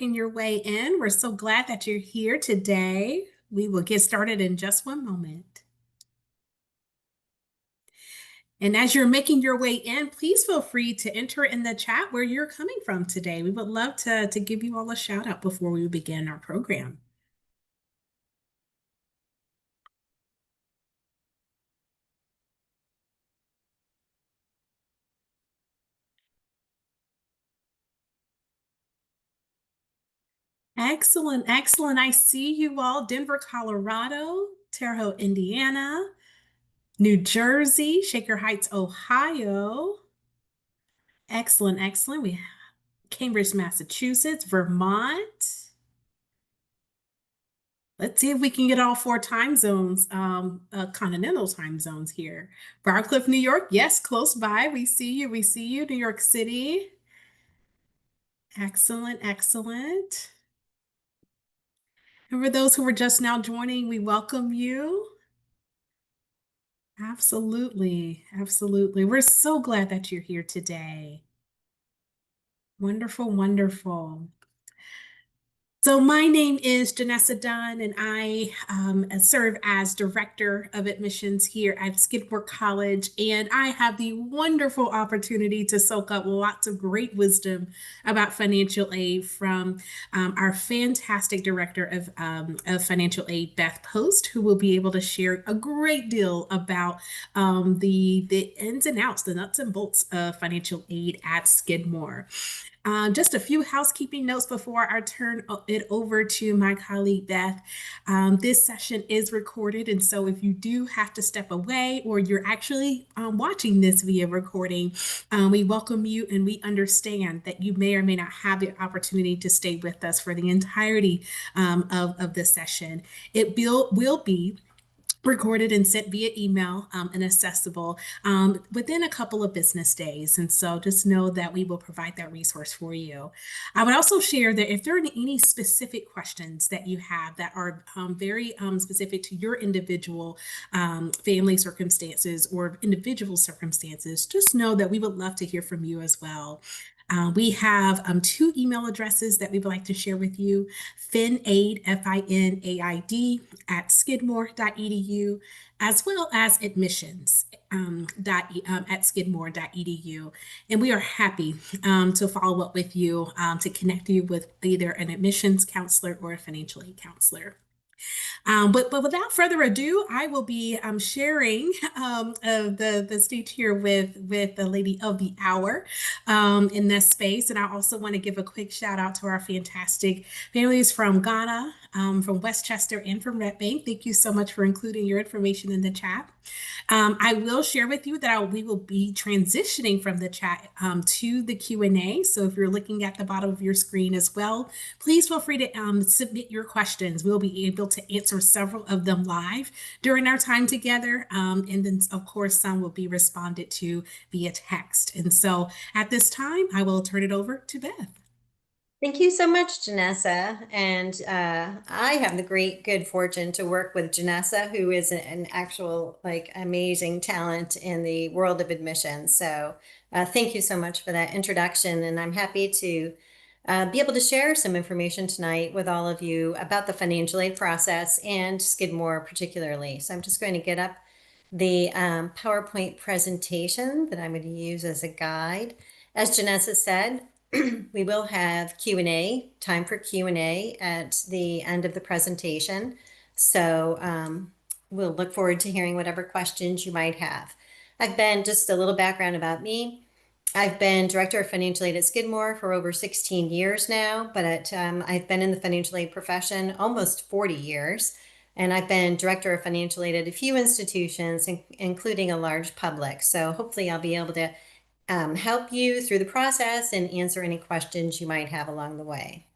making your way in. We're so glad that you're here today. We will get started in just one moment. And as you're making your way in, please feel free to enter in the chat where you're coming from today. We would love to give you all a shout out before we begin our program. Excellent, excellent. I see you all. Denver, Colorado, Terre Haute, Indiana, New Jersey, Shaker Heights, Ohio. Excellent, excellent. We have Cambridge, Massachusetts, Vermont. Let's see if we can get all four time zones, continental time zones here. Briarcliff, New York. Yes, close by. We see you. We see you. New York City. Excellent, excellent. And for those who are just now joining, we welcome you. Absolutely, absolutely. We're so glad that you're here today. Wonderful, wonderful. So my name is Janessa Dunn, and I serve as Director of Admissions here at Skidmore College. And I have the wonderful opportunity to soak up lots of great wisdom about financial aid from our fantastic Director of Financial Aid, Beth Post, who will be able to share a great deal about the ins and outs, the nuts and bolts of financial aid at Skidmore. Just a few housekeeping notes before I turn it over to my colleague Beth. This session is recorded, and so if you do have to step away or you're actually watching this via recording, we welcome you and we understand that you may or may not have the opportunity to stay with us for the entirety of this session. It will be recorded and sent via email and accessible within a couple of business days. And so just know that we will provide that resource for you. I would also share that if there are any specific questions that you have that are very specific to your individual family circumstances or individual circumstances, just know that we would love to hear from you as well. We have two email addresses that we would like to share with you: finaid, FINAID, at skidmore.edu, as well as admissions at skidmore.edu. And we are happy to follow up with you to connect you with either an admissions counselor or a financial aid counselor. But without further ado, I will be sharing the stage here with the lady of the hour in this space. And I also want to give a quick shout out to our fantastic families from Ghana, from Westchester, and from Red Bank. Thank you so much for including your information in the chat. I will share with you that we will be transitioning from the chat to the Q&A. So if you're looking at the bottom of your screen as well, please feel free to submit your questions. We'll be able to answer several of them live during our time together. And then, of course, some will be responded to via text. And so at this time, I will turn it over to Beth. Thank you so much, Janessa. And I have the great good fortune to work with Janessa, who is an actual amazing talent in the world of admissions. So thank you so much for that introduction. And I'm happy to be able to share some information tonight with all of you about the financial aid process and Skidmore particularly. So I'm just going to get up the PowerPoint presentation that I'm going to use as a guide. As Janessa said, we will have Q&A, time for Q&A at the end of the presentation. So we'll look forward to hearing whatever questions you might have. Just a little background about me. I've been Director of Financial Aid at Skidmore for over 16 years now, but I've been in the financial aid profession almost 40 years. And I've been Director of Financial Aid at a few institutions, including a large public. So hopefully I'll be able to help you through the process and answer any questions you might have along the way.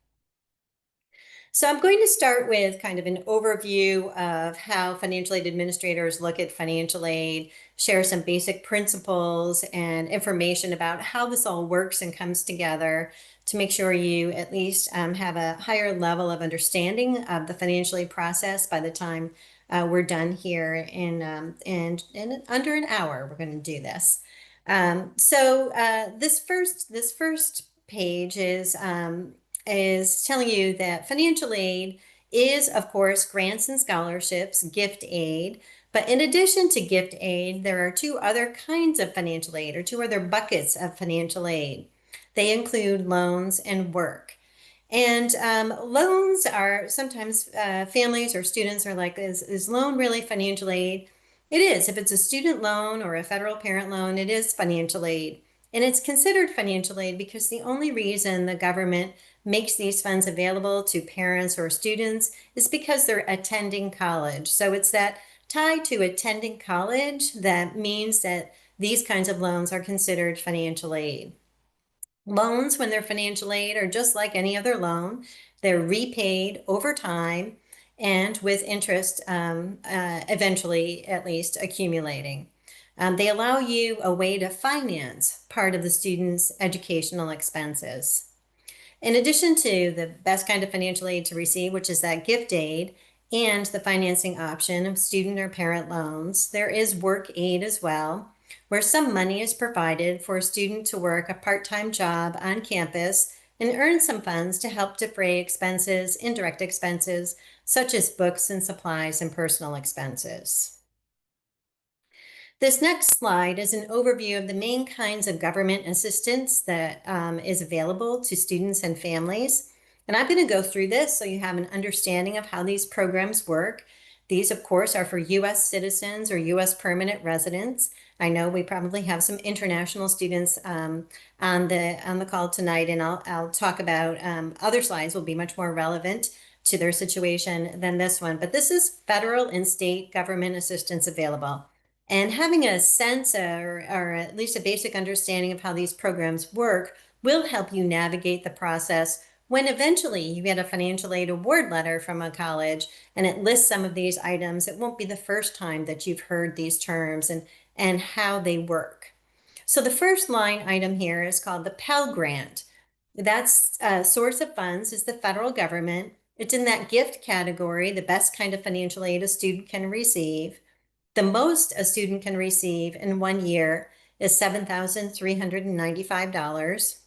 So I'm going to start with kind of an overview of how financial aid administrators look at financial aid, share some basic principles and information about how this all works and comes together to make sure you at least have a higher level of understanding of the financial aid process by the time we're done here in under an hour. We're going to do this. This first page is is telling you that financial aid is, of course, grants and scholarships, gift aid. But in addition to gift aid, there are two other kinds of financial aid, or two other buckets of financial aid. They include loans and work. And loans are sometimes families or students are like, is loan really financial aid? It is. If it's a student loan or a federal parent loan, it is financial aid. And it's considered financial aid because the only reason the government makes these funds available to parents or students is because they're attending college. So it's that tie to attending college that means that these kinds of loans are considered financial aid. Loans, when they're financial aid, are just like any other loan. They're repaid over time and with interest eventually at least accumulating. They allow you a way to finance part of the student's educational expenses. In addition to the best kind of financial aid to receive, which is that gift aid, and the financing option of student or parent loans, there is work aid as well, where some money is provided for a student to work a part-time job on campus and earn some funds to help defray expenses, indirect expenses, such as books and supplies and personal expenses. This next slide is an overview of the main kinds of government assistance that is available to students and families. And I'm going to go through this so you have an understanding of how these programs work. These, of course, are for U.S. citizens or U.S. permanent residents. I know we probably have some international students on the call tonight, and I'll talk about other slides will be much more relevant to their situation than this one. But this is federal and state government assistance available. And having a sense or at least a basic understanding of how these programs work will help you navigate the process when eventually you get a financial aid award letter from a college and it lists some of these items. It won't be the first time that you've heard these terms and how they work. So the first line item here is called the Pell Grant. That's a source of funds is the federal government. It's in that gift category, the best kind of financial aid a student can receive. The most a student can receive in 1 year is $7,395.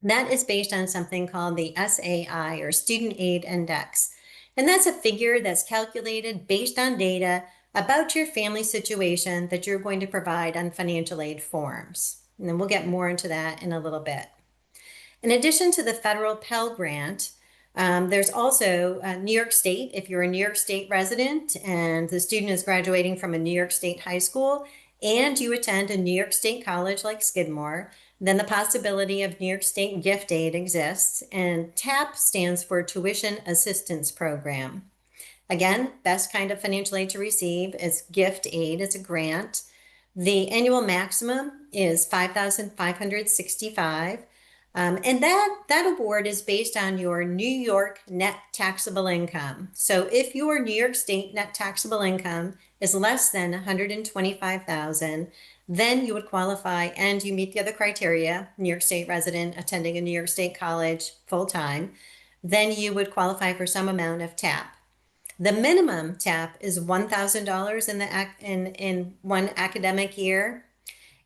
That is based on something called the SAI, or Student Aid Index. And that's a figure that's calculated based on data about your family situation that you're going to provide on financial aid forms. And then we'll get more into that in a little bit. In addition to the federal Pell Grant, there's also New York State. If you're a New York State resident and the student is graduating from a New York State high school and you attend a New York State college like Skidmore, then the possibility of New York State gift aid exists. And TAP stands for Tuition Assistance Program. Again, best kind of financial aid to receive is gift aid. It's a grant. The annual maximum is $5,565. And that award is based on your New York net taxable income. So if your New York State net taxable income is less than $125,000, then you would qualify and you meet the other criteria, New York State resident attending a New York State college full time, then you would qualify for some amount of TAP. The minimum TAP is $1,000 in one academic year.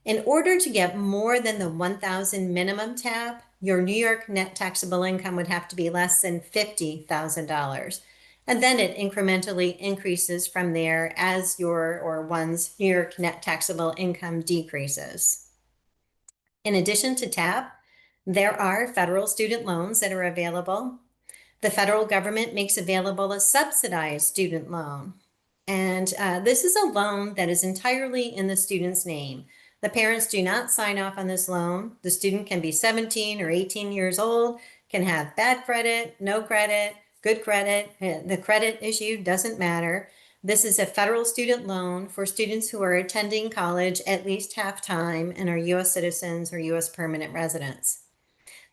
In order to get more than the 1,000 minimum TAP, your New York net taxable income would have to be less than $50,000. And then it incrementally increases from there as your or one's New York net taxable income decreases. In addition to TAP, there are federal student loans that are available. The federal government makes available a subsidized student loan. And this is a loan that is entirely in the student's name. The parents do not sign off on this loan. The student can be 17 or 18 years old, can have bad credit, no credit, good credit. The credit issue doesn't matter. This is a federal student loan for students who are attending college at least half-time and are U.S. citizens or U.S. permanent residents.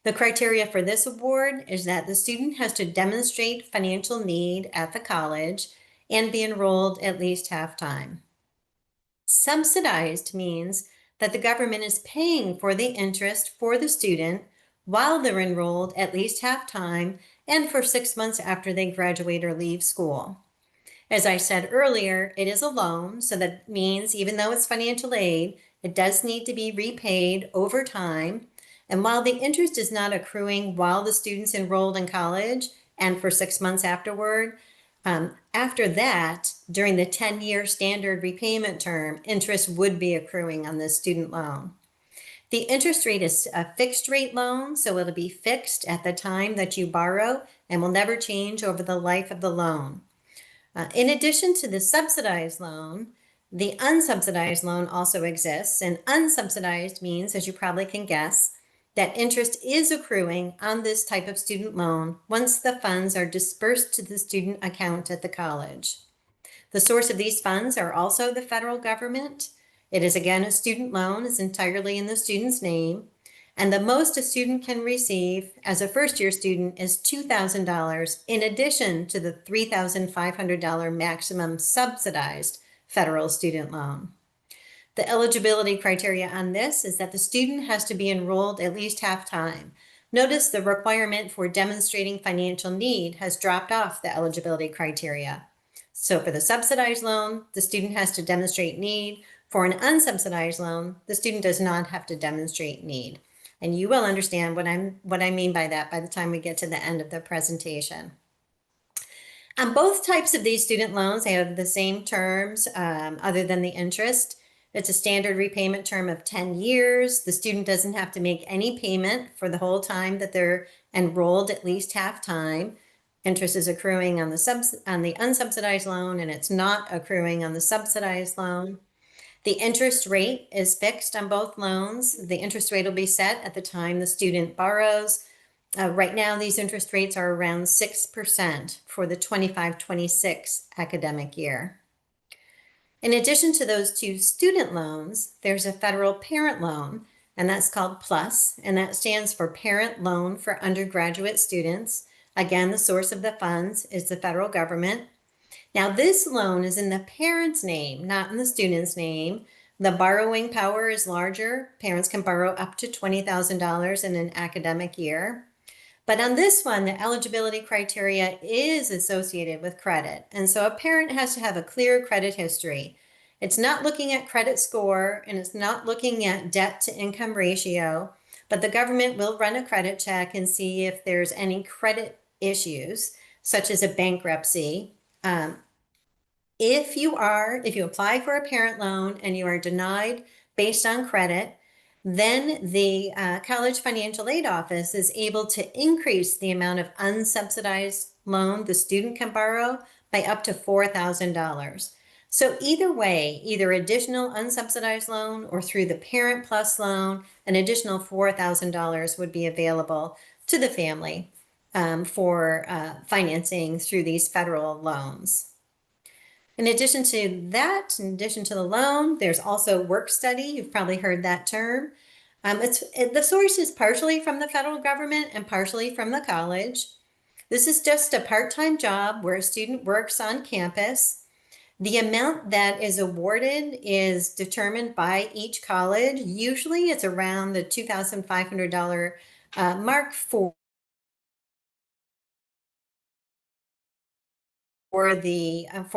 The criteria for this award is that the student has to demonstrate financial need at the college and be enrolled at least half-time. Subsidized means that the government is paying for the interest for the student while they're enrolled at least half-time and for 6 months after they graduate or leave school. As I said earlier, it is a loan, so that means even though it's financial aid, it does need to be repaid over time. And while the interest is not accruing while the student's enrolled in college and for 6 months afterward, after that, during the 10-year standard repayment term, interest would be accruing on this student loan. The interest rate is a fixed rate loan, so it'll be fixed at the time that you borrow and will never change over the life of the loan. In addition to the subsidized loan, the unsubsidized loan also exists, and unsubsidized means, as you probably can guess, that interest is accruing on this type of student loan once the funds are dispersed to the student account at the college. The source of these funds are also the federal government. It is again a student loan, it's entirely in the student's name, and the most a student can receive as a first-year student is $2,000 in addition to the $3,500 maximum subsidized federal student loan. The eligibility criteria on this is that the student has to be enrolled at least half-time. Notice the requirement for demonstrating financial need has dropped off the eligibility criteria. So for the subsidized loan, the student has to demonstrate need. For an unsubsidized loan, the student does not have to demonstrate need. And you will understand what I mean by that by the time we get to the end of the presentation. On both types of these student loans, they have the same terms other than the interest. It's a standard repayment term of 10 years. The student doesn't have to make any payment for the whole time that they're enrolled, at least half time. Interest is accruing on the unsubsidized loan, and it's not accruing on the subsidized loan. The interest rate is fixed on both loans. The interest rate will be set at the time the student borrows. Right now, these interest rates are around 6% for the 25-26 academic year. In addition to those two student loans, there's a federal parent loan, and that's called PLUS, and that stands for Parent Loan for Undergraduate Students. Again, the source of the funds is the federal government. Now, this loan is in the parent's name, not in the student's name. The borrowing power is larger. Parents can borrow up to $20,000 in an academic year. But on this one, the eligibility criteria is associated with credit. And so a parent has to have a clear credit history. It's not looking at credit score, and it's not looking at debt to income ratio, but the government will run a credit check and see if there's any credit issues, such as a bankruptcy. If you apply for a parent loan and you are denied based on credit, then the College Financial Aid Office is able to increase the amount of unsubsidized loan the student can borrow by up to $4,000. So either way, either additional unsubsidized loan or through the Parent Plus loan, an additional $4,000 would be available to the family for financing through these federal loans. In addition to that, in addition to the loan, there's also work study. You've probably heard that term. The source is partially from the federal government and partially from the college. This is just a part-time job where a student works on campus. The amount that is awarded is determined by each college. Usually it's around the $2,500 mark for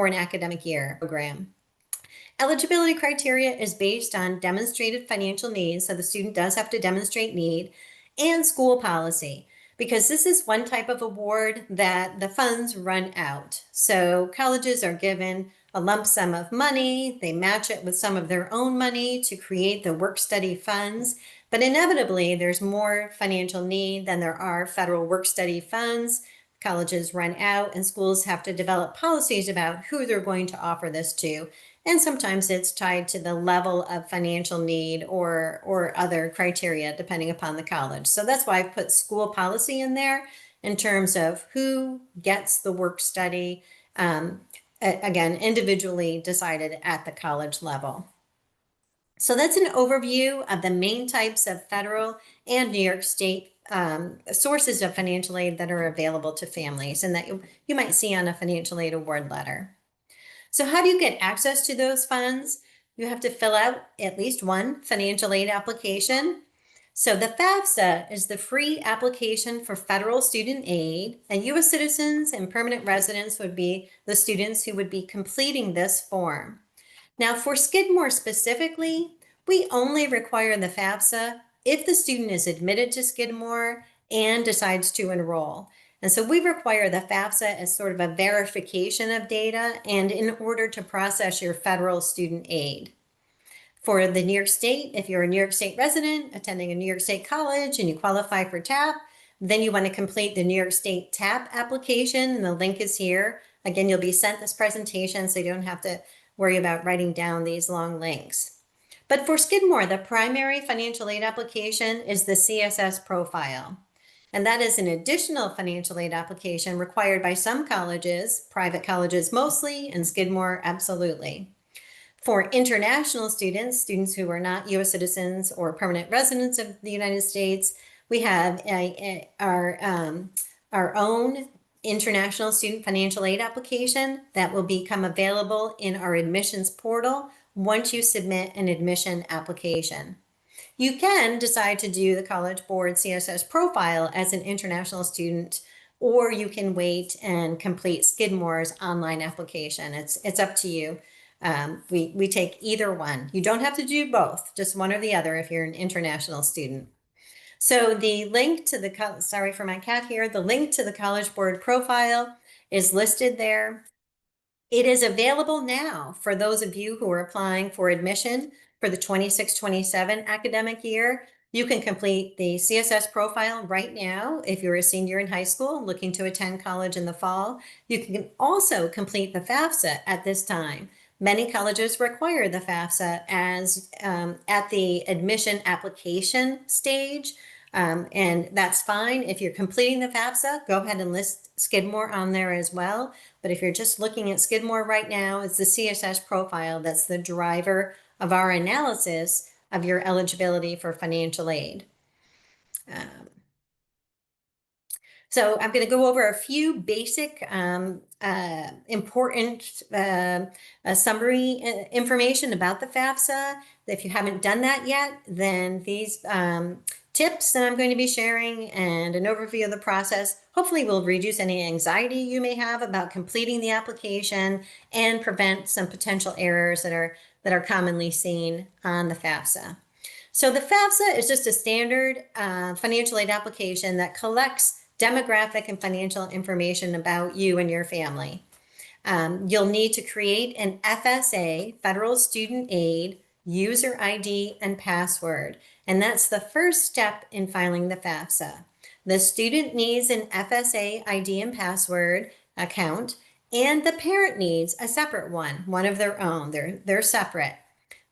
an academic year program. Eligibility criteria is based on demonstrated financial needs, so the student does have to demonstrate need, and school policy, because this is one type of award that the funds run out. So colleges are given a lump sum of money, they match it with some of their own money to create the work study funds, but inevitably there's more financial need than there are federal work study funds. Colleges run out and schools have to develop policies about who they're going to offer this to. And sometimes it's tied to the level of financial need or other criteria depending upon the college. So that's why I've put school policy in there in terms of who gets the work study, again, individually decided at the college level. So that's an overview of the main types of federal and New York State sources of financial aid that are available to families and that you might see on a financial aid award letter. So how do you get access to those funds? You have to fill out at least one financial aid application. So the FAFSA is the free application for federal student aid, and U.S. citizens and permanent residents would be the students who would be completing this form. Now for Skidmore specifically, we only require the FAFSA if the student is admitted to Skidmore and decides to enroll. And so we require the FAFSA as sort of a verification of data and in order to process your federal student aid. For the New York State, if you're a New York State resident attending a New York State college and you qualify for TAP, then you want to complete the New York State TAP application, and the link is here. Again, you'll be sent this presentation, so you don't have to worry about writing down these long links. But for Skidmore, the primary financial aid application is the CSS profile. And that is an additional financial aid application required by some colleges, private colleges mostly, and Skidmore absolutely. For international students, students who are not U.S. citizens or permanent residents of the United States, we have our own international student financial aid application that will become available in our admissions portal once you submit an admission application. You can decide to do the College Board CSS profile as an international student, or you can wait and complete Skidmore's online application. It's up to you. We take either one. You don't have to do both, just one or the other if you're an international student. So the link to the, sorry for my cat here, the link to the College Board profile is listed there. It is available now for those of you who are applying for admission for the 26-27 academic year. You can complete the CSS profile right now if you're a senior in high school looking to attend college in the fall. You can also complete the FAFSA at this time. Many colleges require the FAFSA as at the admission application stage. And that's fine. If you're completing the FAFSA, go ahead and list Skidmore on there as well. But if you're just looking at Skidmore right now, it's the CSS profile that's the driver of our analysis of your eligibility for financial aid. So I'm going to go over a few basic important summary information about the FAFSA. If you haven't done that yet, then these tips that I'm going to be sharing and an overview of the process hopefully will reduce any anxiety you may have about completing the application and prevent some potential errors that are commonly seen on the FAFSA. So the FAFSA is just a standard financial aid application that collects demographic and financial information about you and your family. You'll need to create an FSA, Federal Student Aid, user ID and password. And that's the first step in filing the FAFSA. The student needs an FSA ID and password account, and the parent needs a separate one of their own. They're separate.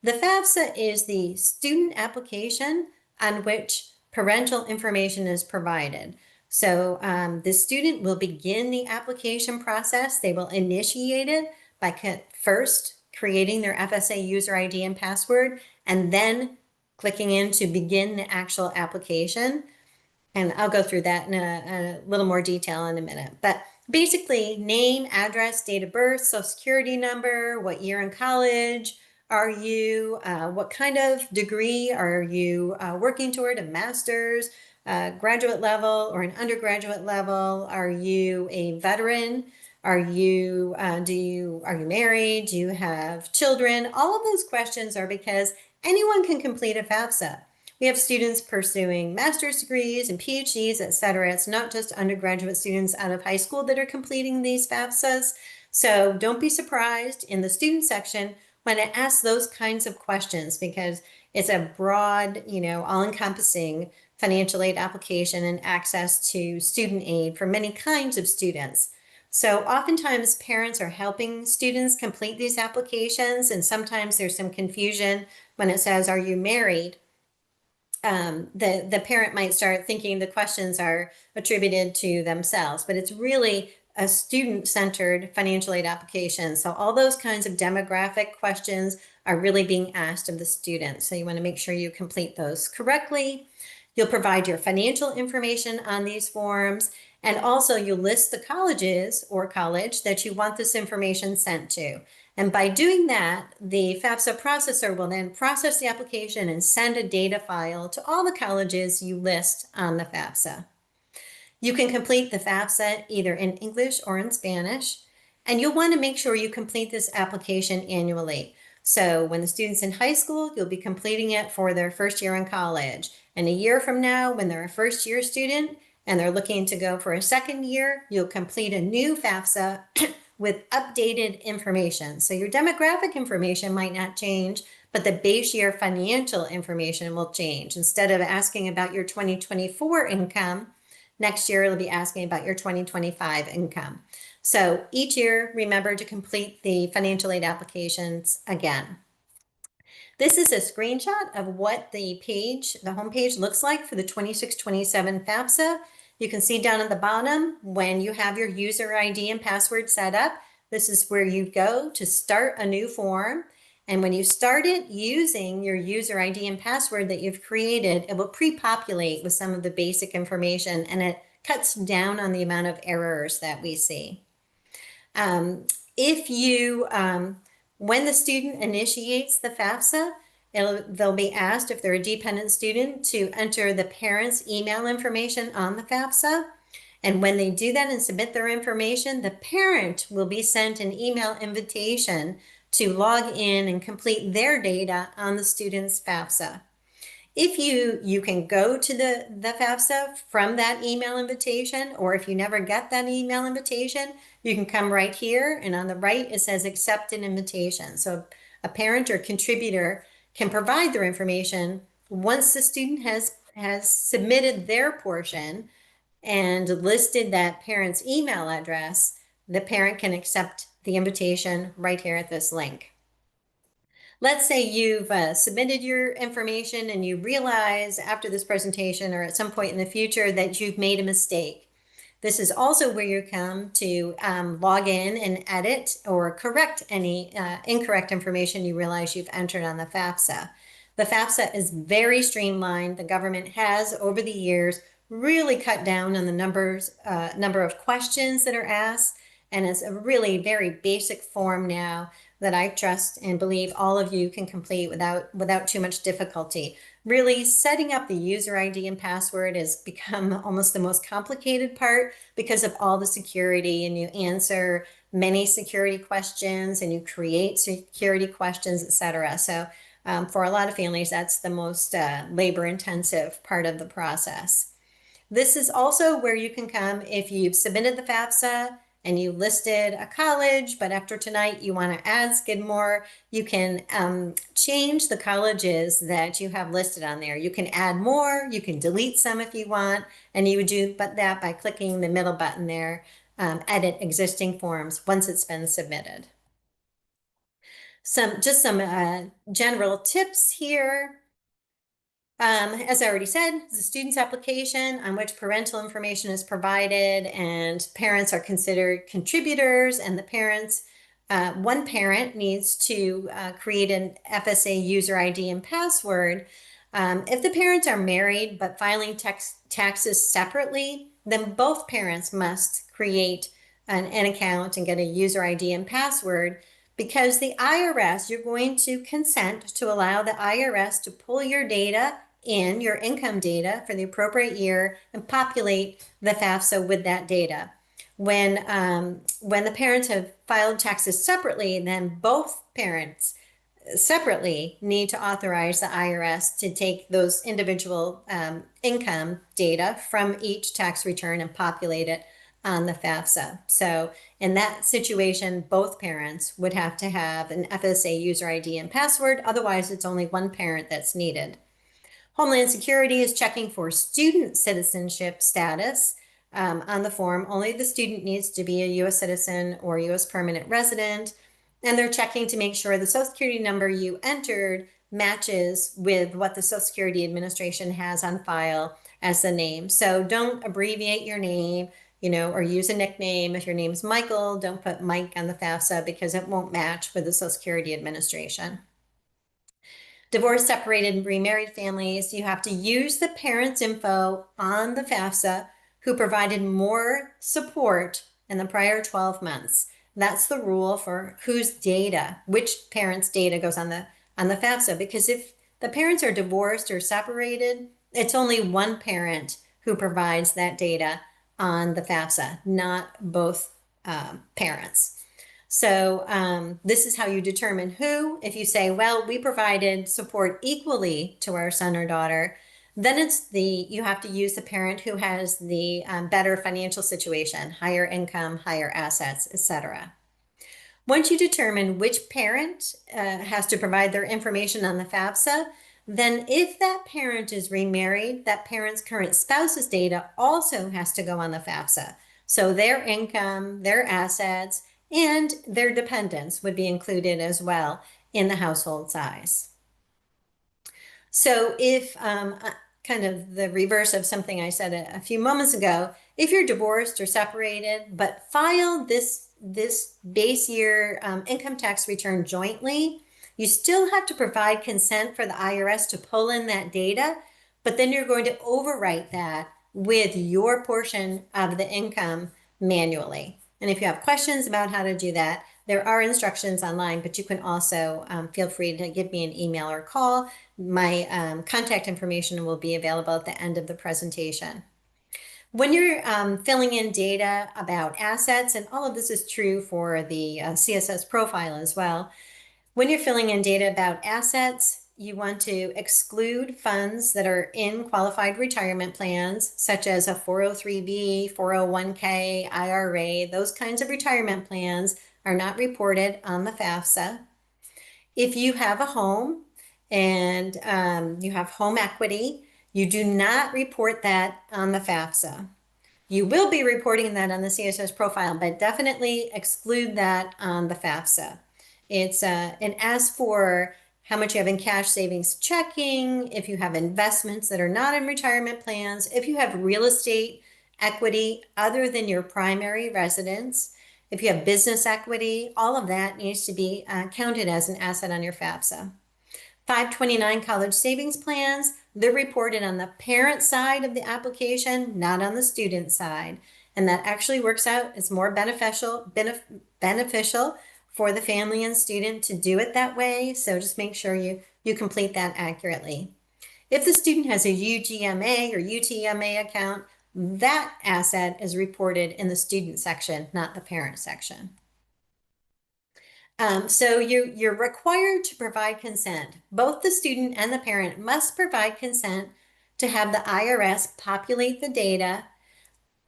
The FAFSA is the student application on which parental information is provided. So the student will begin the application process. They will initiate it by first creating their FSA user ID and password, and then clicking in to begin the actual application. And I'll go through that in a little more detail in a minute. But basically, name, address, date of birth, social security number, what year in college are you, what kind of degree are you working toward, a master's, graduate level or an undergraduate level? Are you a veteran? Are you married? Do you have children? All of those questions are because anyone can complete a FAFSA. We have students pursuing master's degrees and PhDs, et cetera. It's not just undergraduate students out of high school that are completing these FAFSAs. So don't be surprised in the student section when it asks those kinds of questions, because it's a broad, all-encompassing financial aid application and access to student aid for many kinds of students. So oftentimes parents are helping students complete these applications, and sometimes there's some confusion when it says, are you married? The parent might start thinking the questions are attributed to themselves, but it's really a student-centered financial aid application. So all those kinds of demographic questions are really being asked of the students. So you want to make sure you complete those correctly. You'll provide your financial information on these forms, and also you'll list the colleges or college that you want this information sent to. And by doing that, the FAFSA processor will then process the application and send a data file to all the colleges you list on the FAFSA. You can complete the FAFSA either in English or in Spanish, and you'll want to make sure you complete this application annually. So when the student's in high school, you'll be completing it for their first year in college. And a year from now, when they're a first year student and they're looking to go for a second year, you'll complete a new FAFSA with updated information. So your demographic information might not change, but the base year financial information will change. Instead of asking about your 2024 income, next year it'll be asking about your 2025 income. So each year, remember to complete the financial aid applications again. This is a screenshot of what the homepage looks like for the 26-27 FAFSA. You can see down at the bottom, when you have your user ID and password set up, this is where you go to start a new form. And when you start it using your user ID and password that you've created, it will pre-populate with some of the basic information, and it cuts down on the amount of errors that we see. If you, when the student initiates the FAFSA, they'll be asked, if they're a dependent student, to enter the parent's email information on the FAFSA. And when they do that and submit their information, the parent will be sent an email invitation to log in and complete their data on the student's FAFSA. If you can go to the FAFSA from that email invitation, or if you never get that email invitation, you can come right here, and on the right it says accept an invitation. So a parent or contributor can provide their information once the student has submitted their portion and listed that parent's email address. The parent can accept the invitation right here at this link. Let's say you've submitted your information and you realize after this presentation or at some point in the future that you've made a mistake. This is also where you come to log in and edit or correct any incorrect information you realize you've entered on the FAFSA. The FAFSA is very streamlined. The government has, over the years, really cut down on the number of questions that are asked, and it's a really very basic form now that I trust and believe all of you can complete without too much difficulty. Really, setting up the user ID and password has become almost the most complicated part because of all the security, and you answer many security questions and you create security questions, etc. So for a lot of families, that's the most labor-intensive part of the process. This is also where you can come if you've submitted the FAFSA and you listed a college, but after tonight you want to add Skidmore, you can change the colleges that you have listed on there. You can add more, you can delete some if you want, and you would do that by clicking the middle button there, edit existing forms once it's been submitted. Some general tips here. As I already said, the student's application on which parental information is provided, and parents are considered contributors, and the parents, one parent needs to create an FSA user ID and password. If the parents are married but filing taxes separately, then both parents must create an account and get a user ID and password, because the IRS, you're going to consent to allow the IRS to pull your data in, your income data for the appropriate year, and populate the FAFSA with that data. When the parents have filed taxes separately, then both parents separately need to authorize the IRS to take those individual income data from each tax return and populate it on the FAFSA. So in that situation, both parents would have to have an FSA user ID and password. Otherwise, it's only one parent that's needed. Homeland Security is checking for student citizenship status on the form. Only the student needs to be a U.S. citizen or U.S. permanent resident. And they're checking to make sure the Social Security number you entered matches with what the Social Security Administration has on file as the name. So don't abbreviate your name, or use a nickname. If your name is Michael, don't put Mike on the FAFSA because it won't match with the Social Security Administration. Divorced, separated, and remarried families, you have to use the parents' info on the FAFSA who provided more support in the prior 12 months. That's the rule for which parent's data goes on the FAFSA, because if the parents are divorced or separated, it's only one parent who provides that data on the FAFSA, not both parents. So this is how you determine who. If you say, well, we provided support equally to our son or daughter, Then you have to use the parent who has the better financial situation, higher income, higher assets, etc. Once you determine which parent has to provide their information on the FAFSA, then if that parent is remarried, that parent's current spouse's data also has to go on the FAFSA. So their income, their assets, and their dependents would be included as well in the household size. So if kind of the reverse of something I said a few moments ago, if you're divorced or separated, but filed this base year income tax return jointly, you still have to provide consent for the IRS to pull in that data, but then you're going to overwrite that with your portion of the income manually. And if you have questions about how to do that, there are instructions online, but you can also feel free to give me an email or call. My contact information will be available at the end of the presentation. When you're filling in data about assets, and all of this is true for the CSS profile as well, when you're filling in data about assets, you want to exclude funds that are in qualified retirement plans, such as a 403b, 401k, IRA. Those kinds of retirement plans are not reported on the FAFSA. If you have a home and you have home equity, you do not report that on the FAFSA. You will be reporting that on the CSS profile, but definitely exclude that on the FAFSA. And as for how much you have in cash savings checking, if you have investments that are not in retirement plans, if you have real estate equity other than your primary residence, if you have business equity, all of that needs to be counted as an asset on your FAFSA. 529 college savings plans, they're reported on the parent side of the application, not on the student side. And that actually works out. It's more beneficial for the family and student to do it that way. So just make sure you complete that accurately. If the student has a UGMA or UTMA account, that asset is reported in the student section, not the parent section. So you're required to provide consent. Both the student and the parent must provide consent to have the IRS populate the data,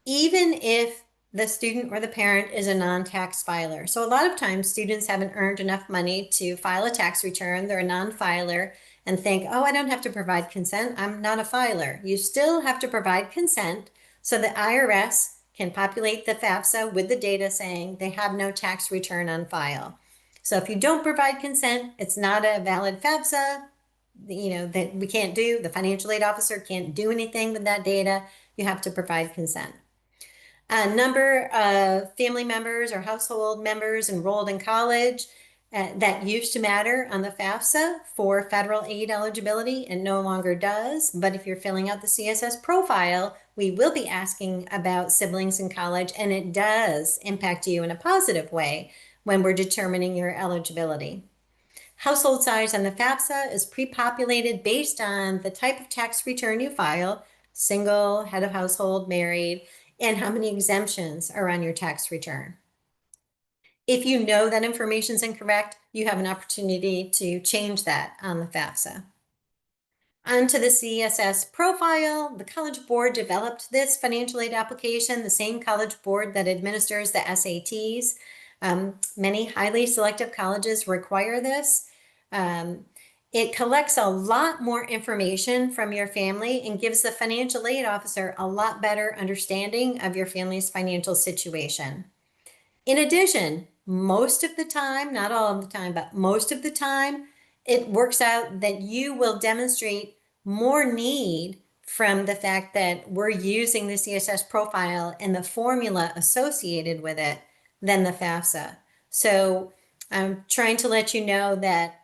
even if the student or the parent is a non-tax filer. So a lot of times students haven't earned enough money to file a tax return. They're a non-filer and think, oh, I don't have to provide consent. I'm not a filer. You still have to provide consent so the IRS can populate the FAFSA with the data saying they have no tax return on file. So if you don't provide consent, it's not a valid FAFSA, that we can't do. The financial aid officer can't do anything with that data. You have to provide consent. A number of family members or household members enrolled in college that used to matter on the FAFSA for federal aid eligibility and no longer does. But if you're filling out the CSS profile, we will be asking about siblings in college, and it does impact you in a positive way when we're determining your eligibility. Household size on the FAFSA is pre-populated based on the type of tax return you file, single, head of household, married, and how many exemptions are on your tax return. If you know that information is incorrect, you have an opportunity to change that on the FAFSA. Onto the CSS profile, the College Board developed this financial aid application, the same College Board that administers the SATs. Many highly selective colleges require this. It collects a lot more information from your family and gives the financial aid officer a lot better understanding of your family's financial situation. In addition, most of the time, not all of the time, but most of the time, it works out that you will demonstrate more need from the fact that we're using the CSS profile and the formula associated with it than the FAFSA. So I'm trying to let you know that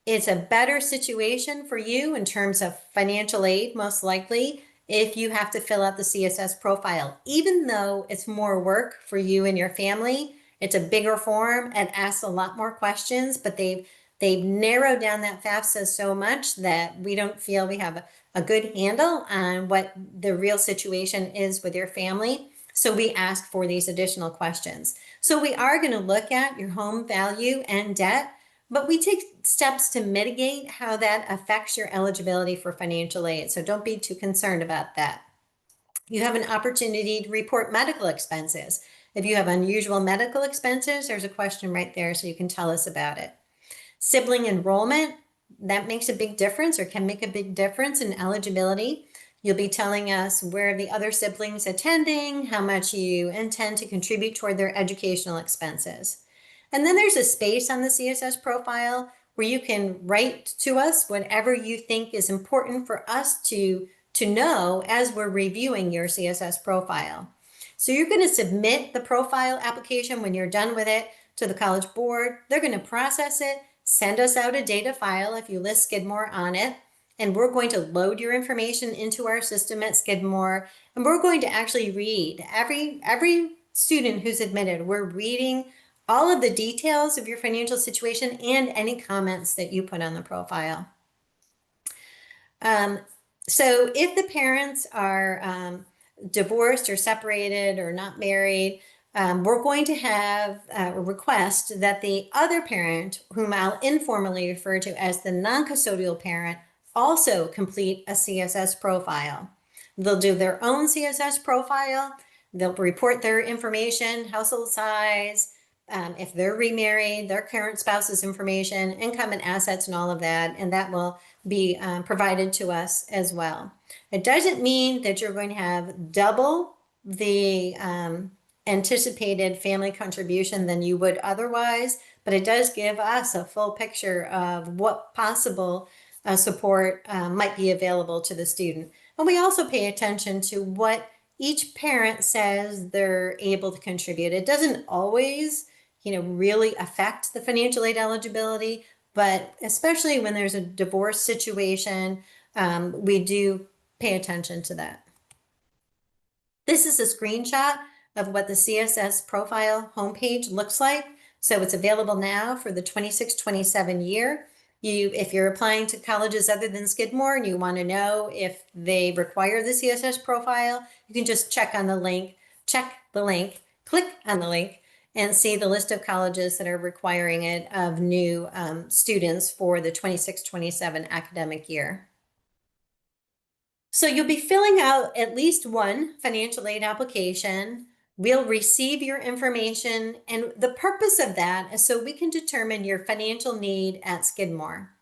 it's a better situation for you in terms of financial aid, most likely, if you have to fill out the CSS profile. Even though it's more work for you and your family, it's a bigger form and asks a lot more questions, but they've narrowed down that FAFSA so much that we don't feel we have a good handle on what the real situation is with your family. So we ask for these additional questions. So we are going to look at your home value and debt, but we take steps to mitigate how that affects your eligibility for financial aid. So don't be too concerned about that. You have an opportunity to report medical expenses. If you have unusual medical expenses, there's a question right there, so you can tell us about it. Sibling enrollment, that makes a big difference or can make a big difference in eligibility. You'll be telling us where the other siblings attending, how much you intend to contribute toward their educational expenses. And then there's a space on the CSS profile where you can write to us whatever you think is important for us to know as we're reviewing your CSS profile. So you're going to submit the profile application when you're done with it to the College Board. They're going to process it, send us out a data file if you list Skidmore on it, and we're going to load your information into our system at Skidmore, and we're going to actually read every student who's admitted. We're reading all of the details of your financial situation and any comments that you put on the profile. So if the parents are divorced or separated or not married, we're going to have a request that the other parent, whom I'll informally refer to as the non-custodial parent, also complete a CSS profile. They'll do their own CSS profile. They'll report their information, household size, if they're remarried, their current spouse's information, income and assets and all of that, and that will be provided to us as well. It doesn't mean that you're going to have double the anticipated family contribution than you would otherwise, but it does give us a full picture of what possible support might be available to the student. And we also pay attention to what each parent says they're able to contribute. It doesn't always, really affect the financial aid eligibility, but especially when there's a divorce situation, we do pay attention to that. This is a screenshot of what the CSS profile homepage looks like. So it's available now for the 26-27 year. If you're applying to colleges other than Skidmore and you want to know if they require the CSS profile, you can just check the link, click on the link, and see the list of colleges that are requiring it of new students for the 26-27 academic year. So you'll be filling out at least one financial aid application. We'll receive your information, and the purpose of that is so we can determine your financial need at Skidmore.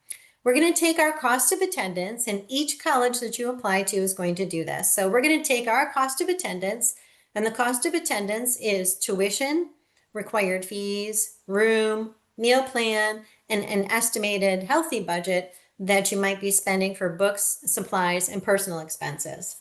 We're going to take our cost of attendance, and each college that you apply to is going to do this. So we're going to take our cost of attendance, and the cost of attendance is tuition, required fees, room, meal plan, and an estimated healthy budget that you might be spending for books, supplies, and personal expenses.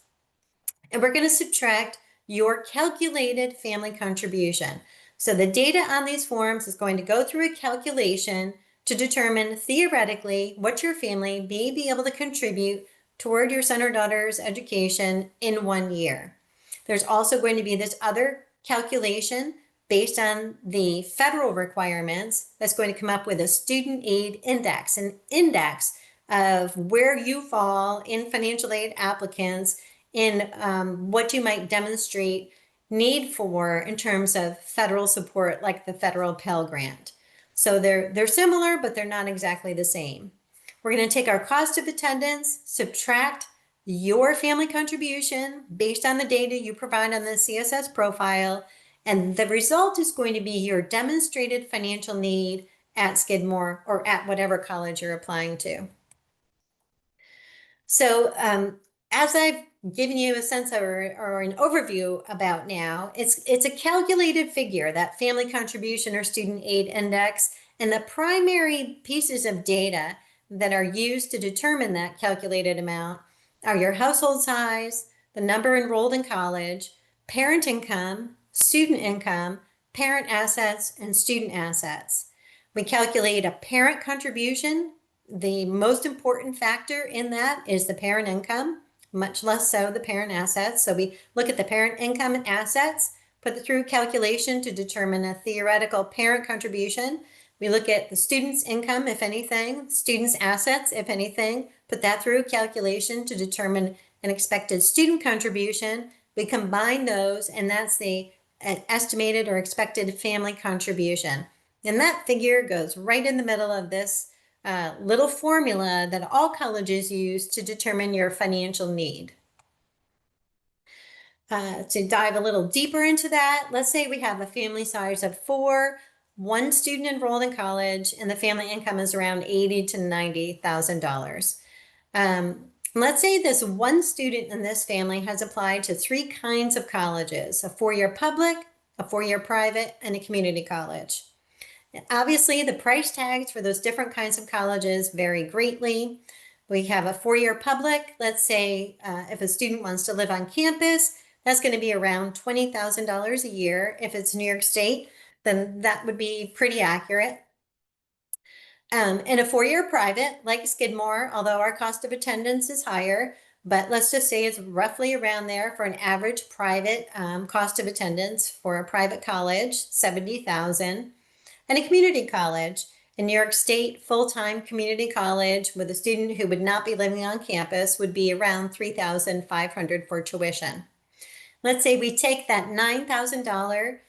And we're going to subtract your calculated family contribution. So the data on these forms is going to go through a calculation to determine theoretically what your family may be able to contribute toward your son or daughter's education in 1 year. There's also going to be this other calculation based on the federal requirements that's going to come up with a student aid index, an index of where you fall in financial aid applicants in what you might demonstrate need for in terms of federal support, like the federal Pell Grant. So they're similar, but they're not exactly the same. We're going to take our cost of attendance, subtract your family contribution based on the data you provide on the CSS profile, and the result is going to be your demonstrated financial need at Skidmore or at whatever college you're applying to. So as I've given you a sense or an overview about now, it's a calculated figure, that family contribution or student aid index, and the primary pieces of data that are used to determine that calculated amount are your household size, the number enrolled in college, parent income, student income, parent assets, and student assets. We calculate a parent contribution. The most important factor in that is the parent income, much less so the parent assets. So we look at the parent income and assets, put it through calculation to determine a theoretical parent contribution. We look at the student's income, if anything, student's assets, if anything, put that through calculation to determine an expected student contribution. We combine those, and that's the estimated or expected family contribution. And that figure goes right in the middle of this little formula that all colleges use to determine your financial need. To dive a little deeper into that, let's say we have a family size of 4, one student enrolled in college, and the family income is around $80,000 to $90,000. Let's say this one student in this family has applied to 3 kinds of colleges: a 4-year public, a 4-year private, and a community college. Obviously, the price tags for those different kinds of colleges vary greatly. We have a 4-year public. Let's say if a student wants to live on campus, that's going to be around $20,000 a year. If it's New York State, then that would be pretty accurate. In a 4-year private, like Skidmore, although our cost of attendance is higher, but let's just say it's roughly around there for an average private cost of attendance for a private college, $70,000. And a community college in New York State, full-time community college with a student who would not be living on campus would be around $3,500 for tuition. Let's say we take that $9,000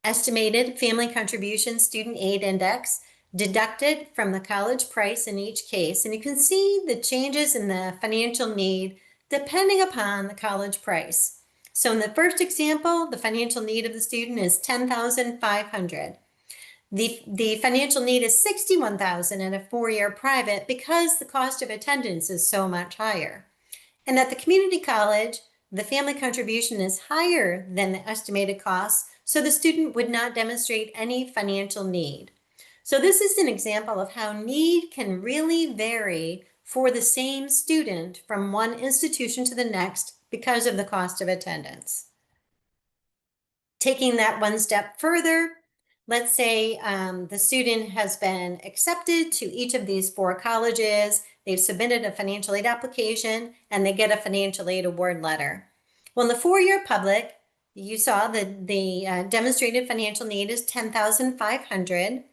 estimated family contribution student aid index, deducted from the college price in each case, and you can see the changes in the financial need depending upon the college price. So in the first example, the financial need of the student is $10,500. The financial need is $61,000 in a 4-year private because the cost of attendance is so much higher. And at the community college, the family contribution is higher than the estimated costs, so the student would not demonstrate any financial need. So this is an example of how need can really vary for the same student from one institution to the next because of the cost of attendance. Taking that one step further, let's say the student has been accepted to each of these 4 colleges. They've submitted a financial aid application and they get a financial aid award letter. Well, in the 4-year public, you saw that the demonstrated financial need is $10,500.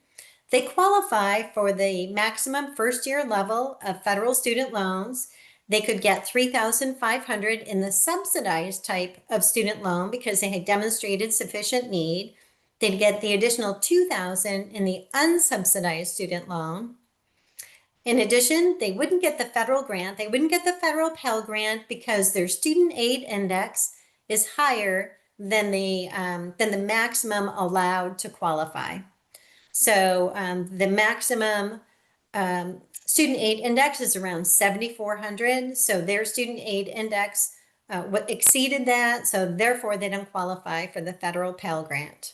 They qualify for the maximum first-year level of federal student loans. They could get $3,500 in the subsidized type of student loan because they had demonstrated sufficient need. They'd get the additional $2,000 in the unsubsidized student loan. In addition, they wouldn't get the federal grant. They wouldn't get the federal Pell Grant because their student aid index is higher than the maximum allowed to qualify. So the maximum student aid index is around 7,400. So their student aid index exceeded that. So therefore, they don't qualify for the federal Pell Grant.